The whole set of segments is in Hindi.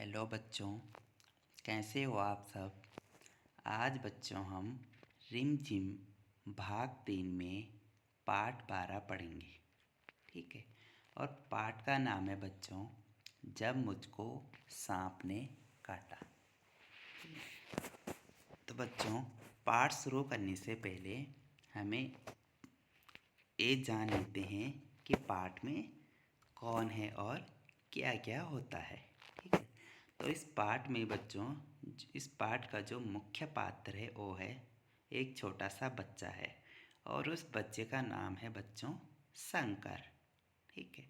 हेलो बच्चों, कैसे हो आप सब। आज बच्चों हम रिम झिम भाग 3 में पाठ 12 पढ़ेंगे। ठीक है। और पाठ का नाम है बच्चों, जब मुझको सांप ने काटा। तो बच्चों, पाठ शुरू करने से पहले हमें ये जान लेते हैं कि पाठ में कौन है और क्या क्या होता है। ठीक है। तो इस पाठ में बच्चों, इस पाठ का जो मुख्य पात्र है वो है एक छोटा सा बच्चा है और उस बच्चे का नाम है बच्चों शंकर। ठीक है।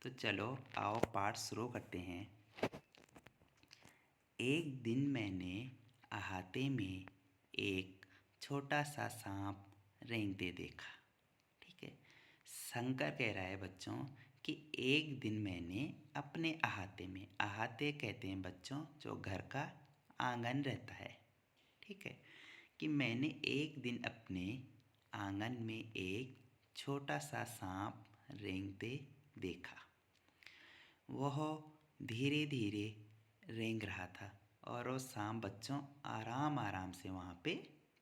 तो चलो आओ पाठ शुरू करते हैं। एक दिन मैंने अहाते में एक छोटा सा सांप रेंगते देखा। ठीक है। शंकर कह रहा है बच्चों कि एक दिन मैंने अपने अहाते में, अहाते कहते हैं बच्चों जो घर का आंगन रहता है। ठीक है। कि मैंने एक दिन अपने आंगन में एक छोटा सा सांप रेंगते देखा। वह धीरे धीरे रेंग रहा था और वो सांप बच्चों आराम आराम से वहाँ पे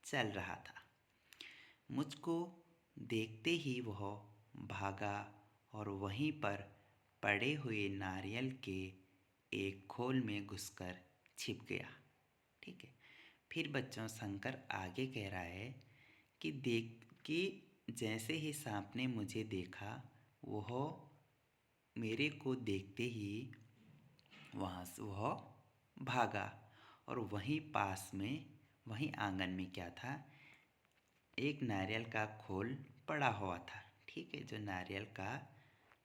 चल रहा था। मुझको देखते ही वह भागा और वहीं पर पड़े हुए नारियल के एक खोल में घुसकर छिप गया। ठीक है। फिर बच्चों शंकर आगे कह रहा है कि जैसे ही सांप ने मुझे देखा, वह मेरे को देखते ही वहाँ से वह भागा और वहीं पास में, वहीं आंगन में क्या था, एक नारियल का खोल पड़ा हुआ था। ठीक है। जो नारियल का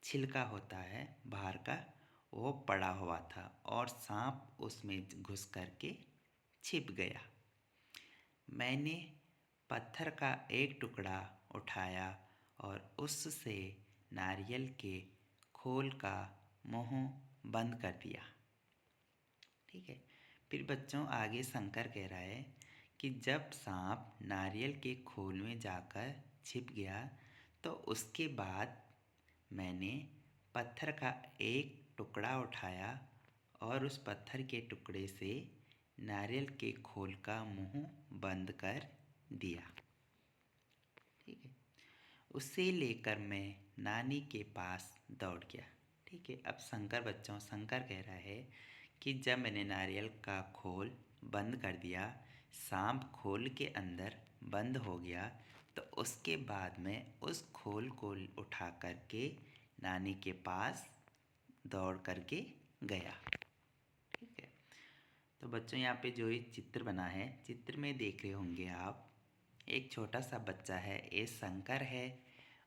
छिलका होता है बाहर का, वो पड़ा हुआ था और सांप उसमें घुस करके छिप गया। मैंने पत्थर का एक टुकड़ा उठाया और उससे नारियल के खोल का मुंह बंद कर दिया। ठीक है। फिर बच्चों आगे शंकर कह रहा है कि जब सांप नारियल के खोल में जाकर छिप गया तो उसके बाद मैंने पत्थर का एक टुकड़ा उठाया और उस पत्थर के टुकड़े से नारियल के खोल का मुंह बंद कर दिया। ठीक है। उसे लेकर मैं नानी के पास दौड़ गया। ठीक है। अब शंकर कह रहा है कि जब मैंने नारियल का खोल बंद कर दिया, सांप खोल के अंदर बंद हो गया, तो उसके बाद मैं उस खोल को उठा करके नानी के पास दौड़ करके गया। ठीक है। तो बच्चों यहाँ पे जो ये चित्र बना है, चित्र में देख रहे होंगे आप, एक छोटा सा बच्चा है, ये शंकर है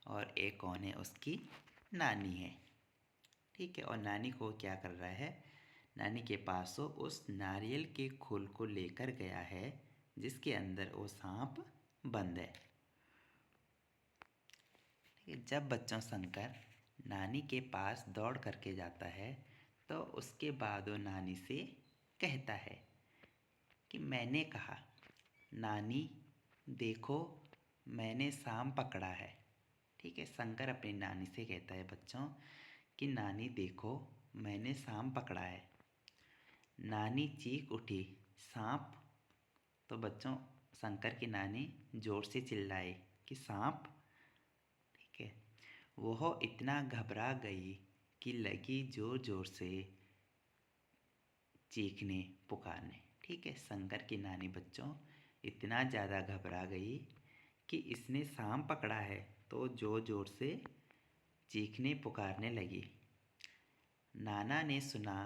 और एक कौन है, उसकी नानी है। ठीक है। और नानी को क्या कर रहा है, नानी के पास वो उस नारियल के खोल को लेकर गया है जिसके अंदर वो सांप बंद है। ठीक है। जब बच्चों शंकर नानी के पास दौड़ करके जाता है तो उसके बाद वो नानी से कहता है कि मैंने कहा, नानी देखो मैंने सांप पकड़ा है। ठीक है। शंकर अपनी नानी से कहता है बच्चों कि नानी देखो मैंने सांप पकड़ा है। नानी चीख उठी, सांप। तो बच्चों शंकर की नानी जोर से चिल्लाई कि सांप। ठीक है। वह इतना घबरा गई कि लगी जोर जोर से चीखने पुकारने। ठीक है। शंकर की नानी बच्चों इतना ज़्यादा घबरा गई कि इसने सांप पकड़ा है, तो जोर जोर से चीखने पुकारने लगी। नाना ने सुना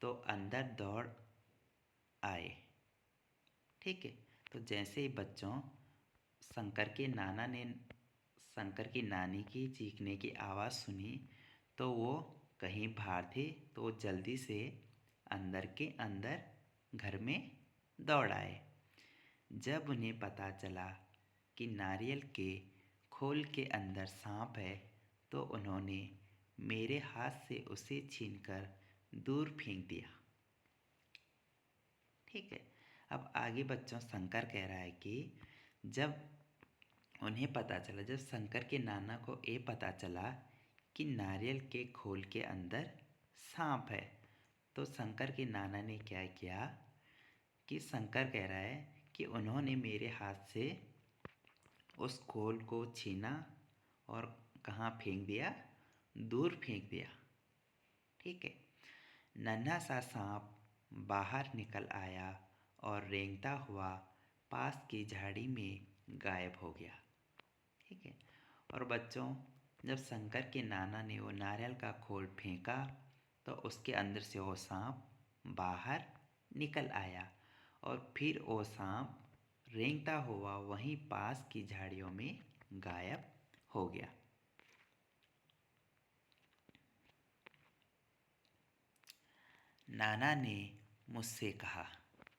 तो अंदर दौड़ आए। ठीक है। तो जैसे ही बच्चों शंकर की नानी की चीखने की आवाज़ सुनी तो वो कहीं बाहर थे, तो वो जल्दी से अंदर के अंदर घर में दौड़ आए। जब उन्हें पता चला कि नारियल के खोल के अंदर सांप है तो उन्होंने मेरे हाथ से उसे छीनकर दूर फेंक दिया। ठीक है। अब आगे बच्चों शंकर कह रहा है कि जब शंकर के नाना को ये पता चला कि नारियल के खोल के अंदर सांप है, तो शंकर के नाना ने क्या किया कि शंकर कह रहा है कि उन्होंने मेरे हाथ से उस खोल को छीना और कहाँ फेंक दिया, दूर फेंक दिया। ठीक है। नन्हा सा सांप बाहर निकल आया और रेंगता हुआ पास की झाड़ी में गायब हो गया। ठीक है। और बच्चों, जब शंकर के नाना ने वो नारियल का खोल फेंका तो उसके अंदर से वो सांप बाहर निकल आया और फिर वो सांप रेंगता हुआ वहीं पास की झाड़ियों में गायब हो गया। नाना ने मुझसे कहा,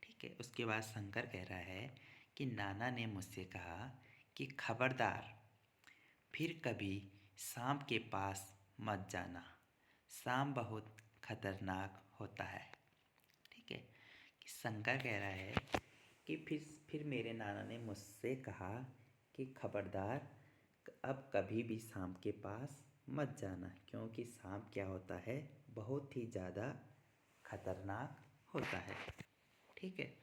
ठीक है, उसके बाद शंकर कह रहा है कि नाना ने मुझसे कहा कि खबरदार, फिर कभी सांप के पास मत जाना, सांप बहुत खतरनाक होता है। ठीक है। कि शंकर कह रहा है कि फिर मेरे नाना ने मुझसे कहा कि खबरदार, अब कभी भी सांप के पास मत जाना, क्योंकि सांप क्या होता है, बहुत ही ज़्यादा खतरनाक होता है। ठीक है।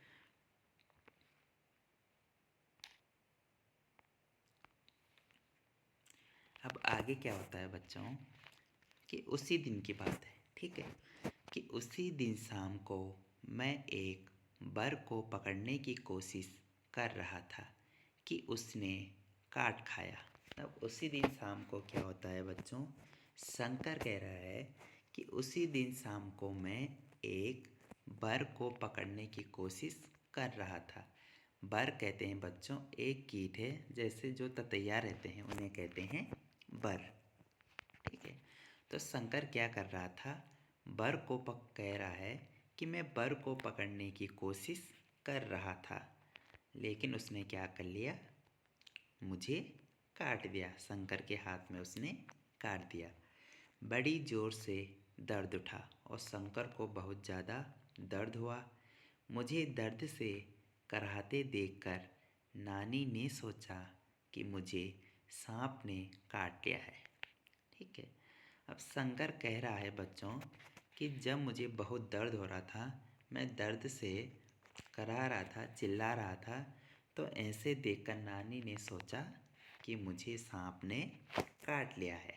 अब आगे क्या होता है बच्चों कि उसी दिन की बात है। ठीक है। कि उसी दिन शाम को मैं एक बर को पकड़ने की कोशिश कर रहा था कि उसने काट खाया। अब उसी दिन शाम को क्या होता है बच्चों, शंकर कह रहा है कि उसी दिन शाम को मैं एक बर को पकड़ने की कोशिश कर रहा था। बर कहते हैं बच्चों एक कीट है, जैसे जो ततैया रहते हैं उन्हें कहते हैं बर। ठीक है। तो शंकर क्या कर रहा था, बर को कह रहा है कि मैं बर को पकड़ने की कोशिश कर रहा था, लेकिन उसने क्या कर लिया, मुझे काट दिया। शंकर के हाथ में उसने काट दिया। बड़ी ज़ोर से दर्द उठा और शंकर को बहुत ज़्यादा दर्द हुआ। मुझे दर्द से कराहते देखकर नानी ने सोचा कि मुझे सांप ने काट लिया है। ठीक है। अब शंकर कह रहा है बच्चों कि जब मुझे बहुत दर्द हो रहा था, मैं दर्द से करा रहा था, चिल्ला रहा था, तो ऐसे देखकर नानी ने सोचा कि मुझे सांप ने काट लिया है।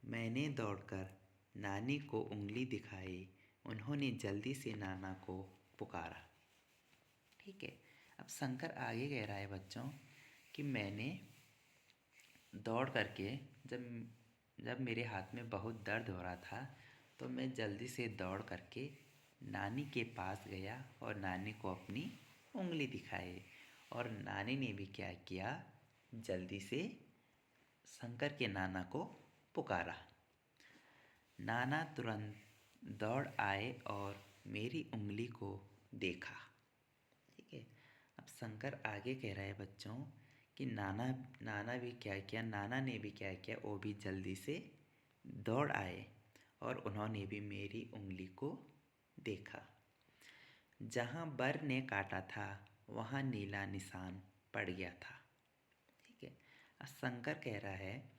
मैंने दौड़कर नानी को उंगली दिखाई। उन्होंने जल्दी से नाना को पुकारा। ठीक है। अब शंकर आगे कह रहा है बच्चों कि मैंने दौड़ करके जब जब मेरे हाथ में बहुत दर्द हो रहा था, तो मैं जल्दी से दौड़ करके नानी के पास गया और नानी को अपनी उंगली दिखाई। और नानी ने भी क्या किया, जल्दी से शंकर के नाना को पुकारा। नाना तुरंत दौड़ आए और मेरी उंगली को देखा। ठीक है। अब शंकर आगे कह रहा है बच्चों कि नाना नाना भी क्या किया, नाना ने भी क्या किया, वो भी जल्दी से दौड़ आए और उन्होंने भी मेरी उंगली को देखा। जहाँ बर ने काटा था वहाँ नीला निशान पड़ गया था। ठीक है। अब शंकर कह रहा है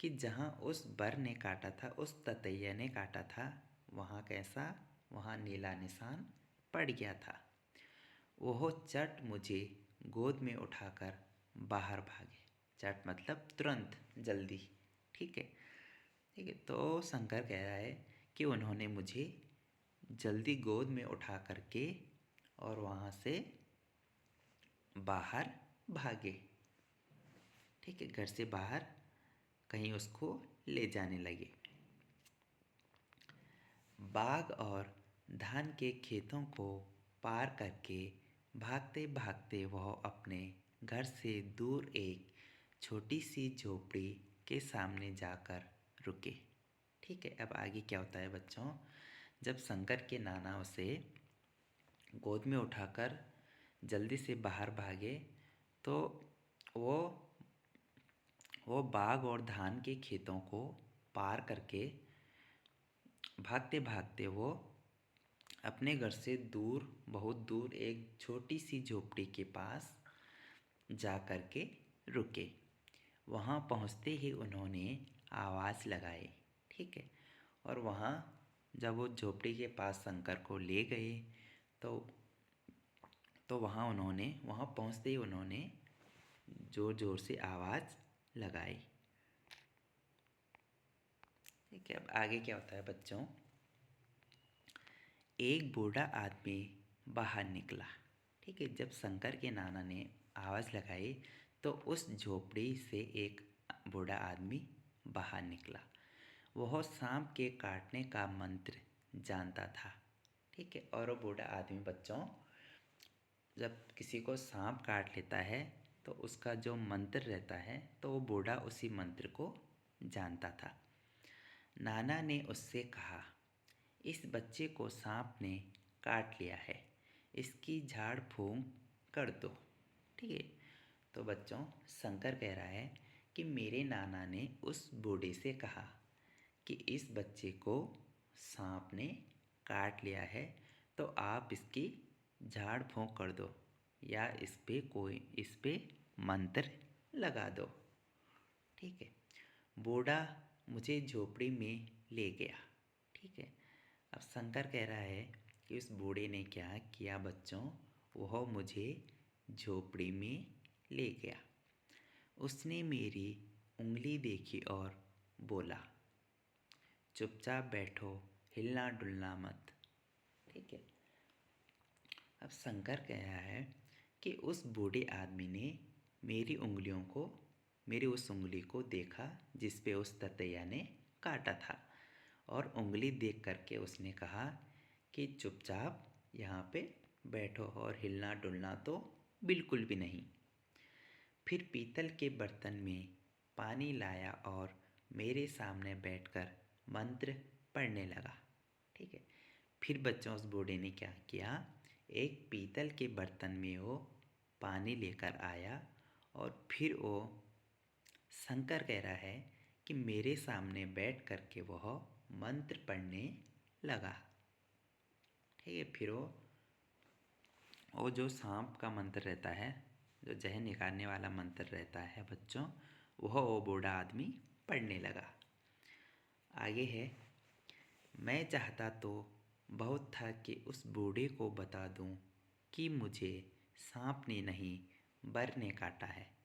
कि जहाँ उस बर ने काटा था, उस ततैया ने काटा था, वहाँ कैसा, वहाँ नीला निशान पड़ गया था। वह चट मुझे गोद में उठाकर बाहर भागे। चट मतलब तुरंत, जल्दी। ठीक है। ठीक है। तो शंकर कह रहा है कि उन्होंने मुझे जल्दी गोद में उठा करके और वहाँ से बाहर भागे। ठीक है। घर से बाहर कहीं उसको ले जाने लगे। बाग और धान के खेतों को पार करके भागते भागते वह अपने घर से दूर एक छोटी सी झोपड़ी के सामने जाकर रुके। ठीक है। अब आगे क्या होता है बच्चों, जब शंकर के नाना उसे गोद में उठाकर जल्दी से बाहर भागे, तो वो वो बाग और धान के खेतों को पार करके भागते भागते वो अपने घर से दूर, बहुत दूर एक छोटी सी झोपड़ी के पास जा कर के रुके। वहाँ पहुँचते ही उन्होंने आवाज़ लगाई। ठीक है। और वहाँ जब वो झोपड़ी के पास शंकर को ले गए तो वहाँ पहुँचते ही उन्होंने ज़ोर ज़ोर से आवाज़ लगाई। ठीक है, अब आगे क्या होता है बच्चों। एक बूढ़ा आदमी बाहर निकला। ठीक है, जब शंकर के नाना ने आवाज़ लगाई तो उस झोपड़ी से एक बूढ़ा आदमी बाहर निकला। वह सांप के काटने का मंत्र जानता था। ठीक है, और वो बूढ़ा आदमी बच्चों जब किसी को सांप काट लेता है तो उसका जो मंत्र रहता है तो वो बूढ़ा उसी मंत्र को जानता था। नाना ने उससे कहा, इस बच्चे को सांप ने काट लिया है, इसकी झाड़ फूंक कर दो। ठीक है, तो बच्चों शंकर कह रहा है कि मेरे नाना ने उस बूढ़े से कहा कि इस बच्चे को सांप ने काट लिया है तो आप इसकी झाड़ फूंक कर दो या इस पे मंत्र लगा दो। ठीक है, बूढ़ा मुझे झोपड़ी में ले गया। ठीक है, अब शंकर कह रहा है कि उस बूढ़े ने क्या किया बच्चों, वह मुझे झोपड़ी में ले गया। उसने मेरी उंगली देखी और बोला, चुपचाप बैठो, हिलना डुलना मत। ठीक है, अब शंकर कह रहा है कि उस बूढ़े आदमी ने मेरी उस उंगली को देखा जिस पे उस ततैया ने काटा था और उंगली देख करके उसने कहा कि चुपचाप यहाँ पे बैठो और हिलना डुलना तो बिल्कुल भी नहीं। फिर पीतल के बर्तन में पानी लाया और मेरे सामने बैठकर मंत्र पढ़ने लगा। ठीक है, फिर बच्चों उस बूढ़े ने क्या किया, एक पीतल के बर्तन में वो पानी लेकर आया और फिर वो शंकर कह रहा है कि मेरे सामने बैठ कर के वह मंत्र पढ़ने लगा। ठीक है, फिर वो जो सांप का मंत्र रहता है, जो जहर निकालने वाला मंत्र रहता है बच्चों, वो बूढ़ा आदमी पढ़ने लगा। आगे है, मैं चाहता तो बहुत था कि उस बूढ़े को बता दूं कि मुझे सांप ने नहीं बर ने काटा है,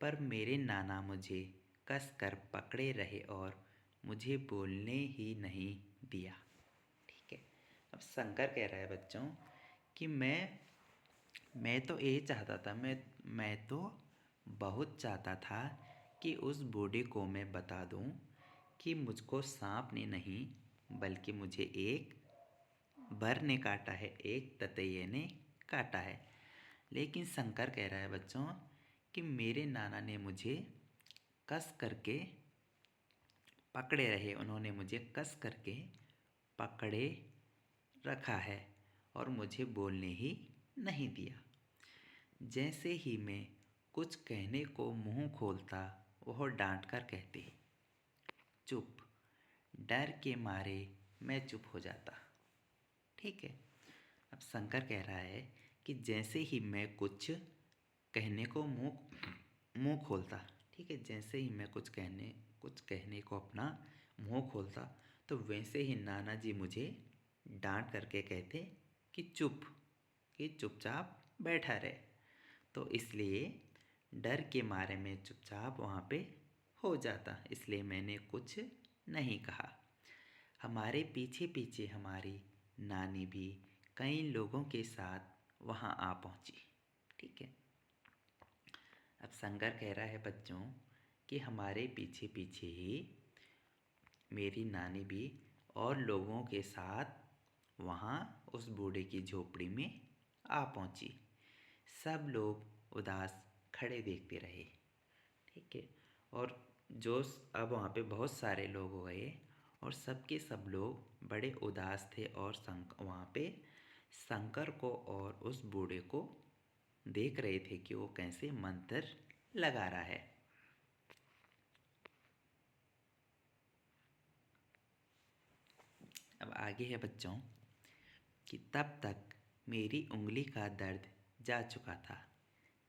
पर मेरे नाना मुझे कस कर पकड़े रहे और मुझे बोलने ही नहीं दिया। ठीक है, अब शंकर कह रहा है बच्चों कि मैं तो ये चाहता था, मैं तो बहुत चाहता था कि उस बूढ़े को मैं बता दूं कि मुझको सांप ने नहीं बल्कि मुझे एक बर ने काटा है, एक ततैये ने काटा है। लेकिन शंकर कह रहा है बच्चों कि मेरे नाना ने मुझे कस करके पकड़े रहे, उन्होंने मुझे कस करके पकड़े रखा है और मुझे बोलने ही नहीं दिया। जैसे ही मैं कुछ कहने को मुंह खोलता वह डांट कर कहते, चुप। डर के मारे मैं चुप हो जाता। ठीक है, अब शंकर कह रहा है कि जैसे ही मैं कुछ कहने को मुंह खोलता, ठीक है, जैसे ही मैं कुछ कहने को अपना मुंह खोलता तो वैसे ही नाना जी मुझे डांट करके कहते कि चुपचाप बैठा रहे। तो इसलिए डर के मारे मैं चुपचाप वहाँ पे हो जाता, इसलिए मैंने कुछ नहीं कहा। हमारे पीछे पीछे हमारी नानी भी कई लोगों के साथ वहाँ आ पहुँची। ठीक है, अब शंकर कह रहा है बच्चों कि हमारे पीछे पीछे ही मेरी नानी भी और लोगों के साथ वहाँ उस बूढ़े की झोपड़ी में आ पहुँची। सब लोग उदास खड़े देखते रहे। ठीक है, और अब वहाँ पे बहुत सारे लोग हो गए और सब लोग बड़े उदास थे और वहाँ पे शंकर को और उस बूढ़े को देख रहे थे कि वो कैसे मंत्र लगा रहा है। अब आगे है बच्चों कि तब तक मेरी उंगली का दर्द जा चुका था,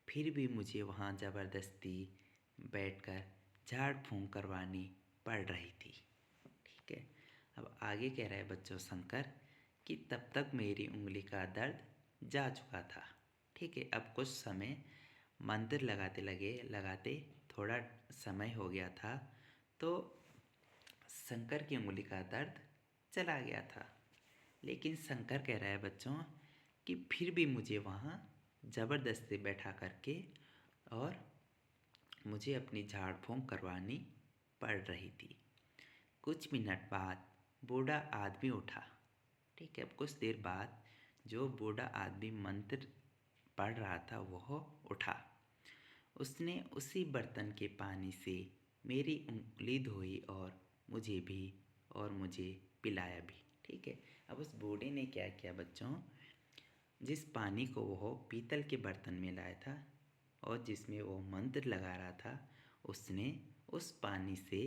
फिर भी मुझे वहाँ ज़बरदस्ती बैठकर झाड़ फूंक करवानी पड़ रही थी। ठीक है, अब आगे कह रहा है बच्चों शंकर कि तब तक मेरी उंगली का दर्द जा चुका था। ठीक है, अब कुछ समय मंत्र लगाते थोड़ा समय हो गया था, तो शंकर की उंगली का दर्द चला गया था। लेकिन शंकर कह रहा है बच्चों कि फिर भी मुझे वहाँ ज़बरदस्ती बैठा करके और मुझे अपनी झाड़ फूँक करवानी पड़ रही थी। कुछ मिनट बाद बूढ़ा आदमी उठा। ठीक है, अब कुछ देर बाद जो बूढ़ा आदमी मंत्र पढ़ रहा था वह उठा। उसने उसी बर्तन के पानी से मेरी उंगली धोई और मुझे पिलाया भी। ठीक है, अब उस बूढ़े ने क्या किया बच्चों, जिस पानी को वह पीतल के बर्तन में लाया था और जिसमें वो मंत्र लगा रहा था, उसने उस पानी से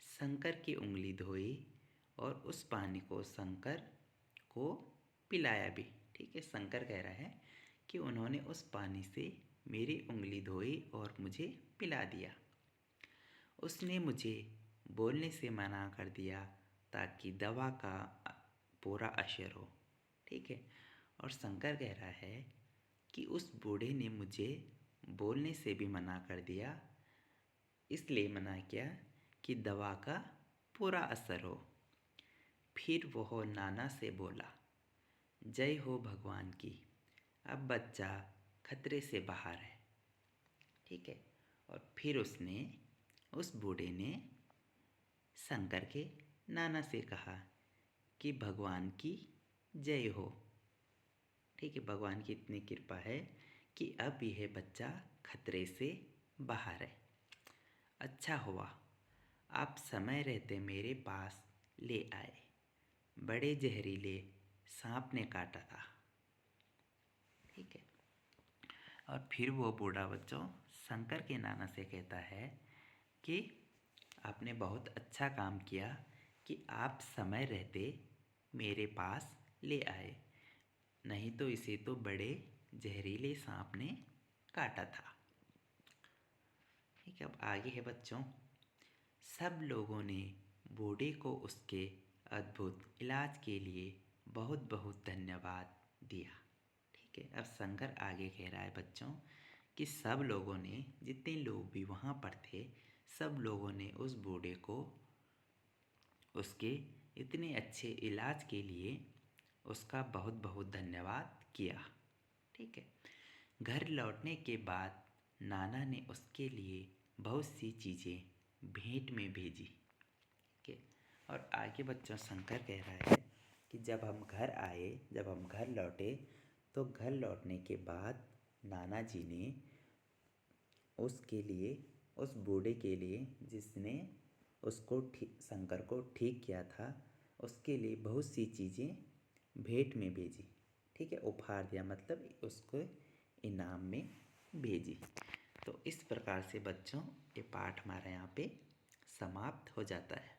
शंकर की उंगली धोई और उस पानी को शंकर को पिलाया भी। ठीक है, शंकर कह रहा है कि उन्होंने उस पानी से मेरी उंगली धोई और मुझे पिला दिया। उसने मुझे बोलने से मना कर दिया ताकि दवा का पूरा असर हो। ठीक है, और शंकर कह रहा है कि उस बूढ़े ने मुझे बोलने से भी मना कर दिया, इसलिए मना किया कि दवा का पूरा असर हो। फिर वह नाना से बोला, जय हो भगवान की, अब बच्चा खतरे से बाहर है। ठीक है, और फिर उस बूढ़े ने शंकर के नाना से कहा कि भगवान की जय हो। ठीक है, भगवान की इतनी कृपा है कि अब यह बच्चा खतरे से बाहर है। अच्छा हुआ आप समय रहते मेरे पास ले आए, बड़े जहरीले सांप ने काटा था। ठीक है, और फिर वो बूढ़ा बच्चों शंकर के नाना से कहता है कि आपने बहुत अच्छा काम किया कि आप समय रहते मेरे पास ले आए, नहीं तो इसे तो बड़े जहरीले सांप ने काटा था। ठीक है, अब आगे है बच्चों, सब लोगों ने बूढ़े को उसके अद्भुत इलाज के लिए बहुत बहुत धन्यवाद दिया। ठीक है, अब शंकर आगे कह रहा है बच्चों कि सब लोगों ने, जितने लोग भी वहाँ पर थे, सब लोगों ने उस बूढ़े को उसके इतने अच्छे इलाज के लिए उसका बहुत बहुत धन्यवाद किया। ठीक है, घर लौटने के बाद नाना ने उसके लिए बहुत सी चीज़ें भेंट में भेजी। ठीक है, और आगे बच्चों शंकर कह रहा है कि जब हम घर लौटे तो घर लौटने के बाद नाना जी ने उसके लिए, उस बूढ़े के लिए जिसने शंकर को ठीक किया था, उसके लिए बहुत सी चीज़ें भेंट में भेजी। ठीक है, उपहार दिया, मतलब उसको इनाम में भेजी। तो इस प्रकार से बच्चों ये पाठ हमारा यहाँ पे समाप्त हो जाता है।